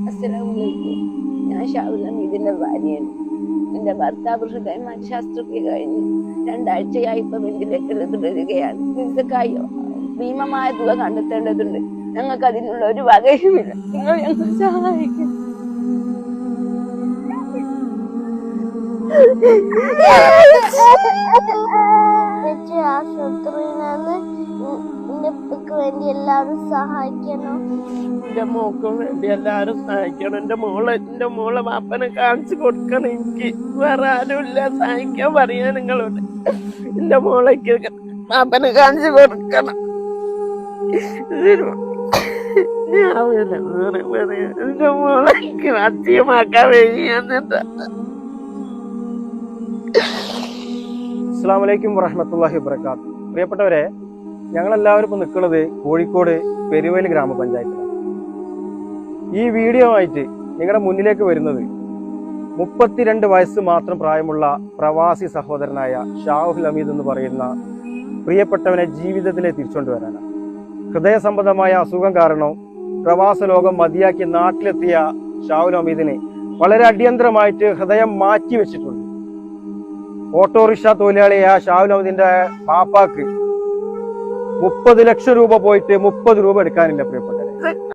അസ്സലാമലൈക്കും. ഞാൻ ഷാവുൽ ഹമീദിന്റെ ഭാര്യയാണ്. എന്റെ ഭർത്താവ് ഹൃദയമാറ്റ ശസ്ത്രക്രിയ കഴിഞ്ഞ് 2 ആഴ്ചയായി ഇപ്പൊ വെന്റിലേറ്ററിൽ തുടരുകയാണ്. ചികിത്സക്കായി ഭീമമായ തുക കണ്ടെത്തേണ്ടതുണ്ട്. ഞങ്ങൾക്ക് അതിനുള്ള ഒരു വകയുമില്ല. നിങ്ങൾ ഞങ്ങൾ സഹായിക്കും. വേണ്ടി എല്ലാരും സഹായിക്കണം. എന്റെ മോക്കും വേണ്ടി എല്ലാരും സഹായിക്കണം. എന്റെ മോളെ വാപ്പനെ കാണിച്ചു കൊടുക്കണം. എനിക്ക് വേറെ ആരുമില്ല സഹായിക്കാൻ പറയാ നിങ്ങളോട്. എന്റെ മോളേക്ക് വാപ്പനെ കാണിച്ചു കൊടുക്കണം. എന്റെ മോളേക്ക് അധികമാക്കാൻ വയ്യാന്നിട്ട്. അസ്സലാമു അലൈക്കും വറഹ്മത്തുള്ളാഹി വബറകാതുഹു. പ്രിയപ്പെട്ടവരെ, ഞങ്ങളെല്ലാവരും ഇപ്പോൾ നിൽക്കുന്നത് കോഴിക്കോട് പെരുവയൽ ഗ്രാമപഞ്ചായത്തിലാണ്. ഈ വീഡിയോ ആയിട്ട് നിങ്ങളുടെ മുന്നിലേക്ക് വരുന്നത് 32 വയസ്സ് മാത്രം പ്രായമുള്ള പ്രവാസി സഹോദരനായ ഷാവുൽ ഹമീദ് എന്ന് പറയുന്ന പ്രിയപ്പെട്ടവനെ ജീവിതത്തിലേക്ക് തിരിച്ചുകൊണ്ടുവരാനാണ്. ഹൃദയ സംബന്ധമായ അസുഖം കാരണം പ്രവാസ ലോകം മതിയാക്കി നാട്ടിലെത്തിയ ഷാവുൽ ഹമീദിന് വളരെ അടിയന്തരമായിട്ട് ഹൃദയം മാറ്റി വെച്ചിട്ടുണ്ട്. ഓട്ടോറിക്ഷ തൊഴിലാളിയായ ഷാവുൽ ഹമീദിന്റെ പാപ്പാക്ക് 30 ലക്ഷം രൂപ പോയിട്ട് 30 രൂപ എടുക്കാനില്ല പ്രിയപ്പെട്ടവരെ.